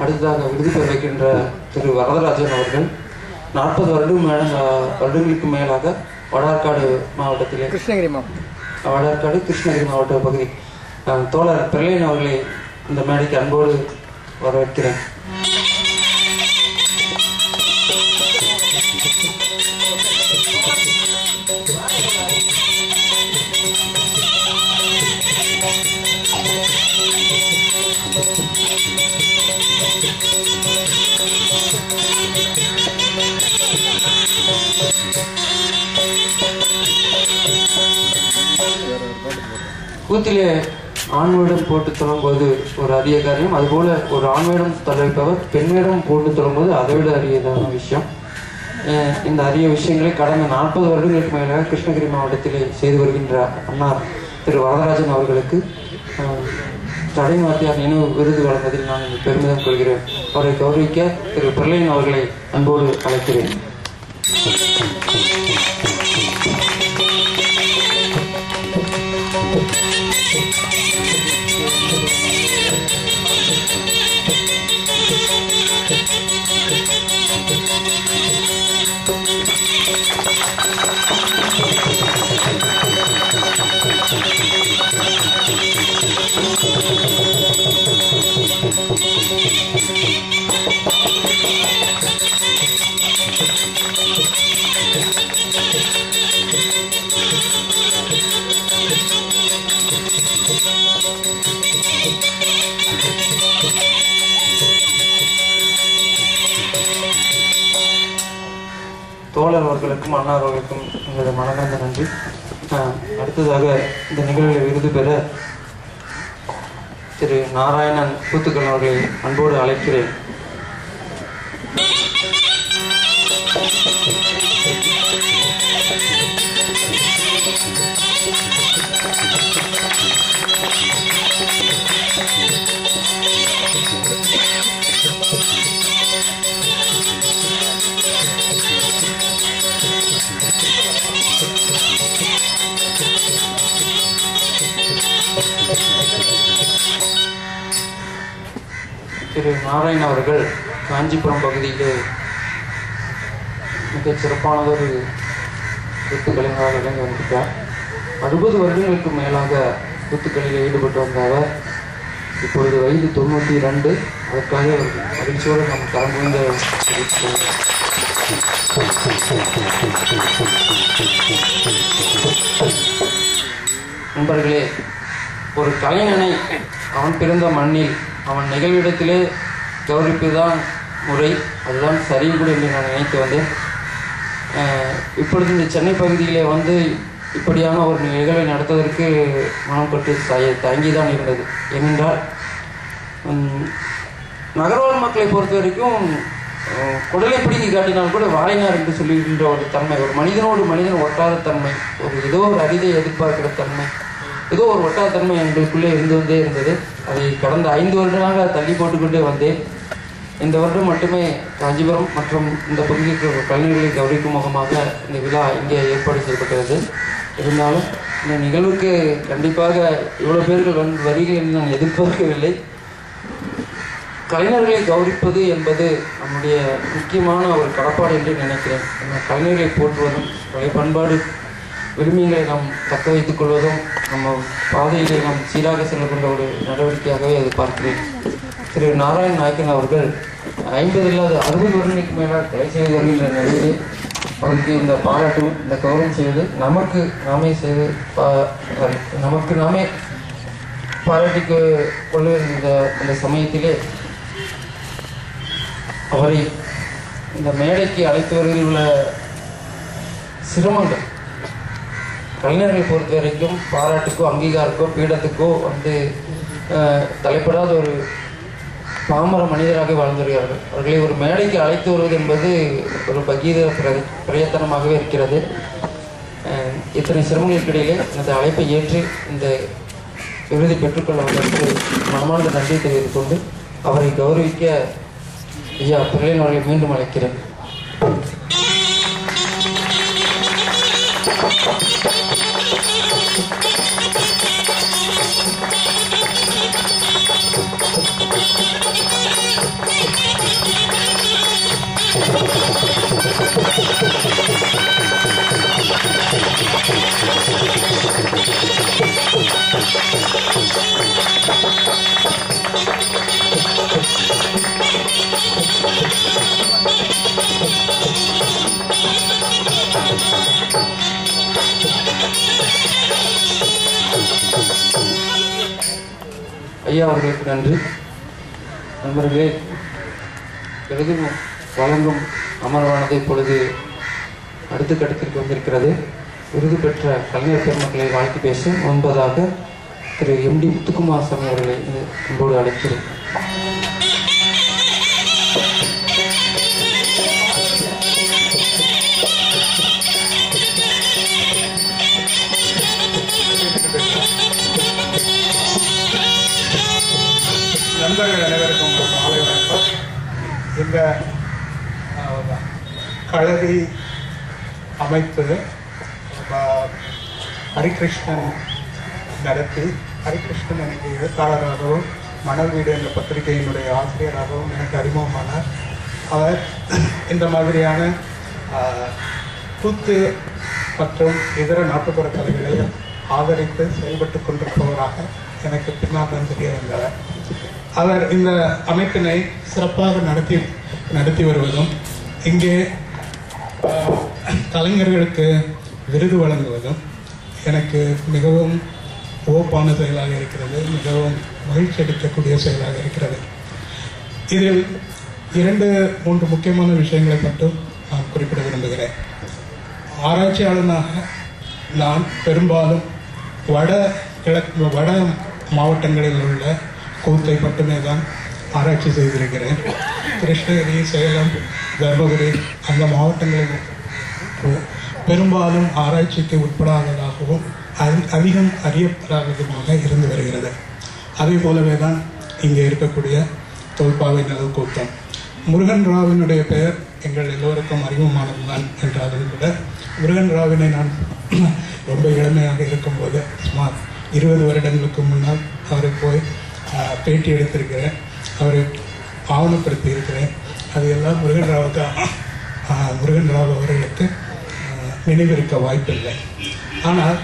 அடுத்ததாக விருது பெற வைக்கின்ற திரு வரதராஜன் அவர்கள் 40 வருடங்களுக்கு மேலாக வடார்காடு மாவட்டத்திலே கிருஷ்ணகிரி மாவட்ட பகுதி தோழர் பிரளயன் அவர்களை இந்த மேடைக்கு அன்போடு வரவேற்கிறேன். கூத்திலே ஆண் வேடம் போட்டு தொடங்கும்போது ஒரு அரிய காரியம், அதுபோல ஒரு ஆண் வேடம் தவிர்ப்பவர் பெண் வேடம் போட்டு தொடங்கும்போது அதை விட அரியதான விஷயம். இந்த அரிய விஷயங்களை கடந்த 40 வருடங்களுக்கு மேலாக கிருஷ்ணகிரி மாவட்டத்திலே செய்து வருகின்ற அன்னார் திரு வரதராஜன் அவர்களுக்கு தடைமாத்தியார் நினைவு விருது வழங்குவதில் நான் பெருமிதம் கொள்கிறேன். அவரை கௌரவிக்க திரு பிரளயன் அவர்களை அன்போடு அழைக்கிறேன். தோழர் அவர்களுக்கும் அன்னார் அவர்களுக்கும் எங்களது மனமார்ந்த நன்றி. அடுத்ததாக இந்த நிகழ்வில் விருது பெற திரு நாராயணன் கூத்துக்கல் அவர்களை அன்போடு அழைக்கிறேன். திரு நாராயணன் அவர்கள் காஞ்சிபுரம் பகுதியிலே மிகச் சிறப்பானதொரு கூத்துக்கலைஞராக விளங்கி வந்திருக்கிறார். 60 வருடங்களுக்கு மேலாக கூத்துக்களில் ஈடுபட்டு வந்த அவர் இப்பொழுது வயது 92. அதற்காக மகிழ்ச்சியோடு நாம் கரம் புரிந்த நண்பர்களே, ஒரு கலைஞனை அவன் பிறந்த மண்ணில் அவன் நிகழ்விடத்திலே கௌரவிப்புதான் முறை, அதுதான் சரியும் கூட என்று நான் நினைத்து வந்தேன். இப்பொழுது இந்த சென்னை பகுதியிலே வந்து இப்படியான ஒரு நிகழ்வை நடத்துவதற்கு மனம் பட்டு தயங்கிதான் இருந்தது. ஏனென்றால் நகர்வாழ் மக்களை பொறுத்த வரைக்கும் குடலை பிடிங்கி காட்டினால் கூட வாழைனார் என்று சொல்லுகின்ற ஒரு தன்மை, ஒரு மனிதனோடு மனிதன் ஒட்டாத தன்மை, ஏதோ ஒரு அரிதை எதிர்பார்க்கிற தன்மை, ஏதோ ஒரு ஒட்டாத தன்மை எங்களுக்குள்ளே இருந்து வந்தே இருந்தது. அதை கடந்த 5 வருடமாக தள்ளி போட்டுக்கொண்டே வந்தேன். இந்த வருடம் மட்டுமே காஞ்சிபுரம் மற்றும் இந்த பகுதிக்கு கலைஞர்களை கௌரவிக்கும் முகமாக இந்த விழா இங்கே ஏற்பாடு செய்யப்பட்டது. இருந்தாலும் இந்த நிகழ்வுக்கு கண்டிப்பாக இவ்வளோ பேர்கள் வருகை என்று நான் எதிர்பார்க்கவில்லை. கலைஞர்களை கௌரவிப்பது என்பது நம்முடைய முக்கியமான ஒரு கடப்பாடு என்று நினைக்கிறேன். கலைஞர்களை போற்றுவதும் கலை பண்பாடு விரும்பிகளை நாம் தக்க வைத்துக் கொள்வதும் நம்ம பாதையிலே நாம் சீராக செல்லக்கூடிய ஒரு நடவடிக்கையாகவே அது பார்க்கிறேன். திரு நாராயண் நாயக்கன் அவர்கள் 50 இல்லாத 60 வருடங்களுக்கு மேலாக கலை செய்து வருகின்ற நிலையிலே அவருக்கு இந்த பாராட்டும் இந்த கௌரவம் செய்வது நமக்கு நாமே பாராட்டிக் கொள்ளுகின்ற இந்த சமயத்திலே அவரை இந்த மேடைக்கு அழைத்து வருவதில் உள்ள சிரமங்கள் கலைஞர்களை பொறுத்த வரைக்கும் பாராட்டுக்கோ அங்கீகாரக்கோ பீடத்துக்கோ வந்து தலைப்படாத ஒரு பாமர மனிதராக வாழ்ந்து வருகிறார்கள். அவர்களை ஒரு மேடைக்கு அழைத்து வருவது என்பது ஒரு பகீத பிரயத்தனமாகவே இருக்கிறது. இத்தனை சிரமங்களுக்கு இடையிலே எனது அழைப்பை ஏற்று இந்த விருதை பெற்றுக்கொள்ள வந்ததற்கு மனமார்ந்த நன்றி தெரிவித்துக் கொண்டு அவரை கௌரவிக்க ஐயா பிரளயன் அவர்களை மீண்டும் அழைக்கிறேன். ஐயா அவர்களுக்கு நன்றி. நண்பர்களே, விருது வழங்கும் அமர்வானது இப்பொழுது அடுத்த கட்டத்திற்கு வந்திருக்கிறது. விருது பெற்ற கலைஞர் பெருமக்களை வாழ்த்து பேச முன்பதாக திரு எம்டி முத்துக்குமார் சாமி அவர்களை அன்போடு அழைக்கிறேன். நண்பர்கள் அனைவருக்கும் மாலை வணக்கம். இந்த களரி அமைப்பு ஹரிகிருஷ்ணன் நடத்தி, ஹரிகிருஷ்ணன் எனக்கு எழுத்தாளராகவும் மணல் வீடு என்ற பத்திரிகையினுடைய ஆசிரியராகவும் எனக்கு அறிமுகமானார். அவர் இந்த மாதிரியான கூத்து மற்றும் இதர நாட்டுப்புற கலைகளை ஆதரித்து செயல்பட்டு கொண்டிருப்பவராக எனக்கு பின்னால் தான் தெரிய வந்தவர். அவர் இந்த அமைப்பினை சிறப்பாக நடத்தி வருவதும், இங்கே கலைஞர்களுக்கு விருது வழங்குவதும் எனக்கு மிகவும் ஓப்பான செயலாக இருக்கிறது, மிகவும் மகிழ்ச்சி அளிக்கக்கூடிய செயலாக இருக்கிறது. இதில் 2-3 முக்கியமான விஷயங்களை மட்டும் நான் குறிப்பிட விரும்புகிறேன். ஆராய்ச்சியாளனாக நான் பெரும்பாலும் வட மாவட்டங்களில் உள்ள கூத்தை மட்டுமே தான் ஆராய்ச்சி செய்திருக்கிறேன். கிருஷ்ணகிரி, சேலம், தர்மபுரி அந்த மாவட்டங்களில் பெரும்பாலும் ஆராய்ச்சிக்கு உட்படாததாகவும் அதிகம் அறியப்படாததுமாக இருந்து வருகிறது. அதே போலவே தான் இங்கே இருக்கக்கூடிய தொல்பாவை நிழல் கூத்தம். முருகன் ராவினுடைய பெயர் எங்கள் எல்லோருக்கும் அறிமுகமானதுதான் என்றாலும் கூட, முருகன் ராவினை நான் ரொம்ப இளமையாக இருக்கும்போது சுமார் 20 வருடங்களுக்கு முன்னால் அவரை போய் பேட்டி எடுத்திருக்கிறேன், அவரை ஆவணப்படுத்தி இருக்கிறேன். அது எல்லாம் முருகன் ராவ் அவர்களுக்கு நினைவிருக்க வாய்ப்பில்லை. ஆனால்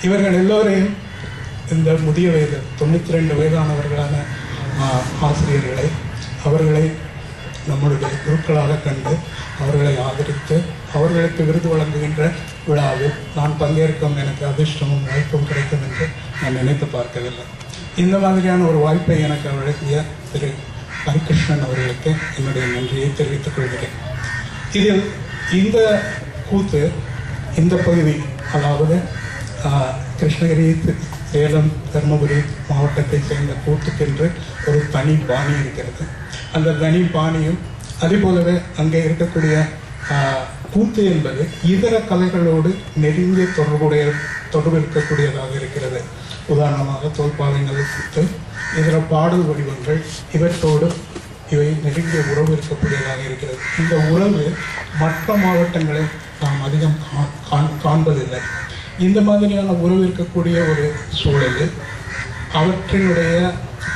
இவர்கள் எல்லோரையும், இந்த முதிய வயது 92 வயதானவர்களான ஆசிரியர்களை, அவர்களை நம்முடைய குருக்களாக கண்டு அவர்களை ஆதரித்து அவர்களுக்கு விருது வழங்குகின்ற விழாவில் நான் பங்கேற்கும் எனக்கு அதிர்ஷ்டமும் வாய்ப்பும் கிடைக்கும் என்று நான் நினைத்து பார்க்கவில்லை. இந்த மாதிரியான ஒரு வாய்ப்பை எனக்கு வழங்கிய திரு ஹரிகிருஷ்ணன் அவர்களுக்கு என்னுடைய நன்றியை தெரிவித்துக் கொள்கிறேன். இதில் இந்த கூத்து, இந்த பகுதி, அதாவது கிருஷ்ணகிரி, சேலம், தர்மபுரி மாவட்டத்தை சேர்ந்த கூத்துக்கென்று ஒரு தனி பாணி இருக்கிறது. அந்த தனி பாணியும் அதே போலவே அங்கே இருக்கக்கூடிய கூத்து என்பது இதர கலைகளோடு நெருங்கிய தொடர்பு இருக்கக்கூடியதாக இருக்கிறது. உதாரணமாக தோல்பாவைகள் கூத்து, இதர பாடல் வடிவங்கள், இவற்றோடு இவை நெருங்கிய உறவு இருக்கக்கூடியதாக இருக்கிறது. இந்த உறவு மற்ற மாவட்டங்களில் நாம் அதிகம் காண்பதில்லை. இந்த மாதிரியான உறவு இருக்கக்கூடிய ஒரு சூழலில் அவற்றினுடைய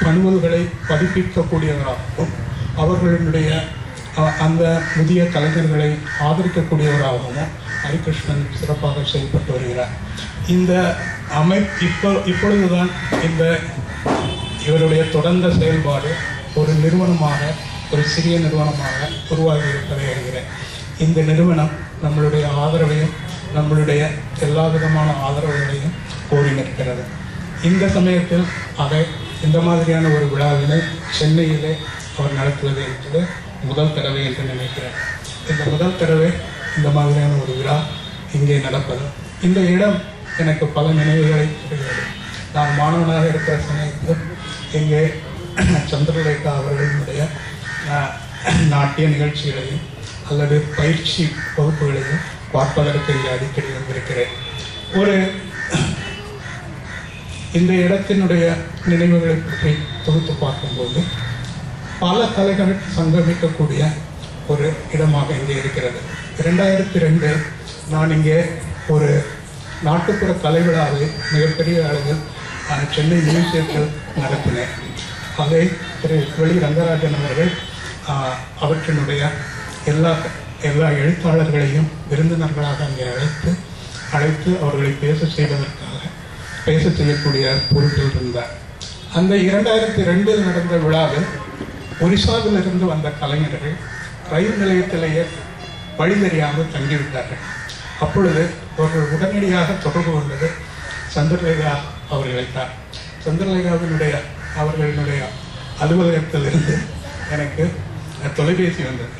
பணுவல்களை பதிப்பிக்கக்கூடியவராகவும் அவர்களுடைய அந்த புதிய கலைஞர்களை ஆதரிக்கக்கூடியவராகவும் ஹரிகிருஷ்ணன் சிறப்பாக செயல்பட்டு வருகிறார். இந்த இப்பொழுதுதான் இவருடைய தொடர்ந்த செயல்பாடு ஒரு நிறுவனமாக, ஒரு சிறிய நிறுவனமாக உருவாகி இருப்பதை அறிகிறேன். இந்த நிறுவனம் நம்மளுடைய ஆதரவையும் நம்மளுடைய எல்லா விதமான ஆதரவுகளையும் கோரி நிற்கிறது. இந்த சமயத்தில் அதை இந்த மாதிரியான ஒரு விழாவினை சென்னையிலே அவர் நடத்துவது என்பது முதல் தடவை என்று நினைக்கிறேன். இந்த முதல் தடவை இந்த மாதிரியான ஒரு விழா இங்கே நடப்பது, இந்த இடம் எனக்கு பல நினைவுகளை கொடுக்கிறது. நான் மாணவனாக இருக்கிற சமயத்தில் இங்கே சந்திரலேகா அவர்களுடைய நாட்டிய நிகழ்ச்சிகளையும் அல்லது பயிற்சி வகுப்புகளையும் பார்ப்பதற்கு இங்கே அடிக்கடி வந்திருக்கிறேன். இந்த இடத்தினுடைய நினைவுகளை பற்றி தொகுத்து பார்க்கும்போது பல கலைகள் சங்கமிக்கக்கூடிய ஒரு இடமாக இங்கே இருக்கிறது. 2002 நான் இங்கே ஒரு நாட்டுப்புற கலை விழாவை மிகப்பெரிய அளவில் சென்னை மியூசியத்தில் நடத்தினேன். அதை திரு வெளி ரங்கராஜன் அவர்கள் அவற்றினுடைய எல்லா எழுத்தாளர்களையும் விருந்தினர்களாக அங்கே அழைத்து அவர்களை பேச செய்யக்கூடிய பொறுப்பில் இருந்தார். அந்த 2002 நடந்த விழாவில் ஒரிசாவிலிருந்து வந்த கலைஞர்கள் ரயில் நிலையத்திலேயே வழி தெரியாமல் தங்கிவிட்டார்கள். அப்பொழுது அவர்கள் உடனடியாக தொடர்பு கொண்டது சந்திரலேகா அவர்களைத்தான். சந்திரலேகாவினுடைய அவர்களுடைய அலுவலகத்திலிருந்து எனக்கு தொலைபேசி வந்தது.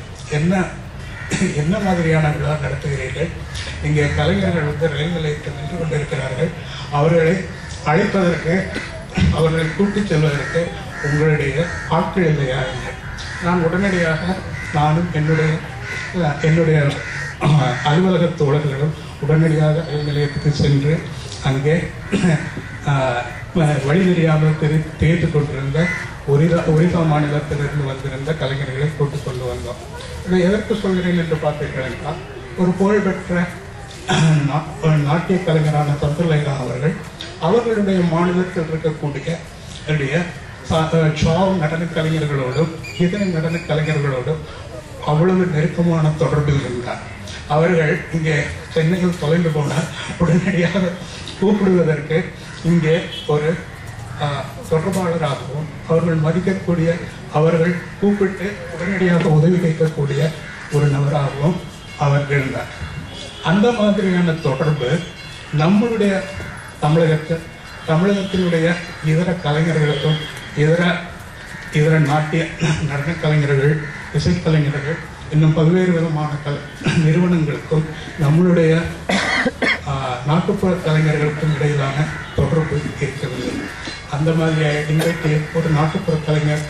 என்ன மாதிரியான விழா நடத்துகிறீர்கள்? இங்கே கலைஞர்கள் வந்து ரயில் நிலையத்தில் நின்று கொண்டிருக்கிறார்கள். அவர்களை அழைப்பதற்கு, அவர்களை கூட்டிச் செல்வதற்கு உங்களுடைய ஆட்கள் இல்லையா என்று. நான் உடனடியாக நானும் என்னுடைய அலுவலக தோழர்களும் உடனடியாக ரயில் நிலையத்துக்கு சென்று அங்கே வழி தெரியாமல் தேர்ந்து கொண்டிருந்த ஒரிசா மாநிலத்திலிருந்து வந்திருந்த கலைஞர்களை கூட்டிக் கொண்டு வந்தோம். இதை எதற்கு சொல்கிறேன் என்று பார்த்தீர்கள் என்றால், ஒரு புகழ்பெற்ற நாட்டிய கலைஞரான சந்திரலேகா அவர்களுடைய மாநிலத்தில் இருக்கக்கூடிய சாவ் நடன கலைஞர்களோடும் இதர நடன கலைஞர்களோடும் அவ்வளவு நெருக்கமான தொடர்பில் இருந்தார். அவர்கள் இங்கே சென்னையில் தொலைந்து போனால் உடனடியாக கூப்பிடுவதற்கு இங்கே ஒரு தொடர்பாளராகவும், அவர்கள் மதிக்கக்கூடிய, அவர்கள் கூப்பிட்டு உடனடியாக உதவி கேட்கக்கூடிய ஒரு நபராகவும் அவர் இருந்தார். அந்த மாதிரியான தொடர்பு நம்மளுடைய தமிழகத்தினுடைய இதர கலைஞர்களுக்கும் இதர நாட்டிய நடன கலைஞர்கள், இசைக்கலைஞர்கள், இன்னும் பல்வேறு விதமான நிறுவனங்களுக்கும் நம்மளுடைய நாட்டுப்புற கலைஞர்களுக்கும் இடையிலான தொடர்பு இருக்கவில்லை. அந்த மாதிரி இன்றைக்கு ஒரு நாட்டுப்புற கலைஞர்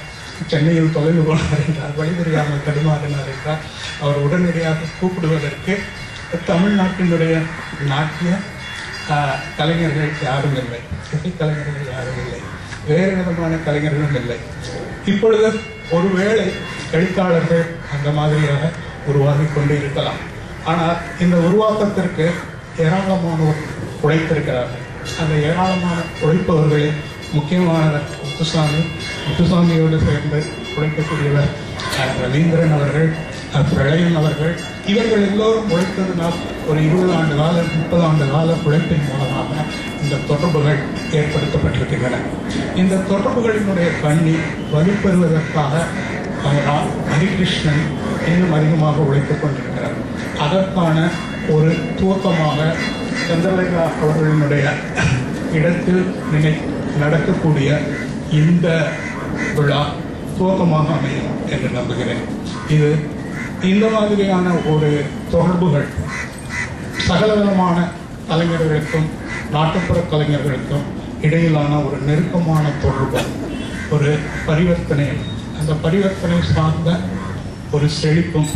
சென்னையில் தொலைந்து போனார் என்றால், வழி தெரியாமல் தடுமாறினார் என்றால், அவர் உடனடியாக கூப்பிடுவதற்கு தமிழ்நாட்டினுடைய நாட்டிய கலைஞர்கள் யாரும் இல்லை, இசைக்கலைஞர்கள் யாரும் இல்லை, வேறு விதமான கலைஞர்களும் இல்லை. இப்பொழுது ஒருவேளை எழுத்தாளர்கள் அந்த மாதிரியாக உருவாகி கொண்டு இருக்கலாம். ஆனால் இந்த உருவாக்கத்திற்கு ஏராளமானோர் உழைத்திருக்கிறார்கள். அந்த ஏராளமான உழைப்பவர்களில் முக்கியமானவர் முத்துசாமியோடு சேர்ந்து உழைக்கக்கூடியவர் ரவீந்திரன் அவர்கள், பிரளயன் அவர்கள். இவர்கள் எல்லோரும் உழைத்ததினால் ஒரு 20 ஆண்டு கால 30 ஆண்டு கால உழைப்பின் மூலமாக இந்த தொடர்புகள் ஏற்படுத்தப்பட்டிருக்கின்றன. இந்த தொடர்புகளினுடைய கண்ணி வலுப்பெறுவதற்காக ஹரிகிருஷ்ணன் இன்னும் அதிகமாக உழைத்துக் கொண்டிருக்கிறார். அதற்கான ஒரு துவக்கமாக சந்திரலேகா அவர்களினுடைய இடத்தில் நடக்கக்கூடிய இந்த விழா துவக்கமாக அமையும் என்று நம்புகிறேன். இது இந்த மாதிரியான ஒரு தொடர்புகள் சகலவிதமான கலைஞர்களுக்கும் நாட்டுப்புற கலைஞர்களுக்கும் இடையிலான ஒரு நெருக்கமான தொடர்பு, ஒரு பரிவர்த்தனை, அந்த பரிவர்த்தனை சார்ந்த ஒரு செழிப்பும்,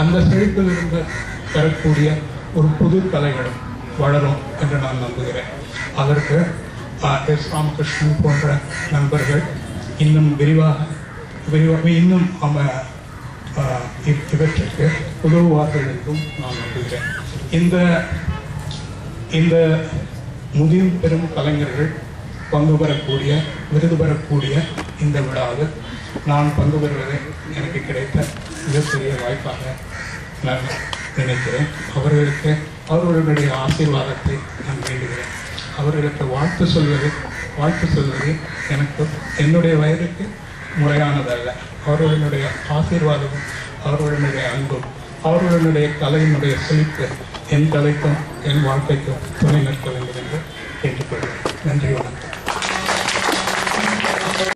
அந்த செழிப்பிலிருந்து பெறக்கூடிய ஒரு புது கலைகளும் வளரும் என்று நான் நம்புகிறேன். அதற்கு எஸ் ராமகிருஷ்ணன் போன்ற நண்பர்கள் இன்னும் விரிவாக இன்னும் இவற்றிற்கு உதவுவார்கள் என்றும் நான் நம்புகிறேன். இந்த முதிர்வு பெறும் கலைஞர்கள் பங்கு பெறக்கூடிய, விருது பெறக்கூடிய இந்த விழாவில் நான் பங்கு பெறுவதை எனக்கு கிடைத்த மிகப்பெரிய வாய்ப்பாக நான் நினைக்கிறேன். அவர்களுடைய ஆசீர்வாதத்தை நான் வேண்டுகிறேன். அவர்களுக்கு வாழ்த்து சொல்வது எனக்கு என்னுடைய வயதுக்கு முறையானதல்ல. அவர்களுடைய ஆசீர்வாதமும் அவர்களுடைய அன்பும் அவர்களுடைய கலையினுடைய செழிப்பு என் கலைக்கும் என் வாழ்க்கைக்கும் துணை நிற்க வேண்டும் என்று கேட்டுக்கொள்கிறேன். நன்றி, வணக்கம்.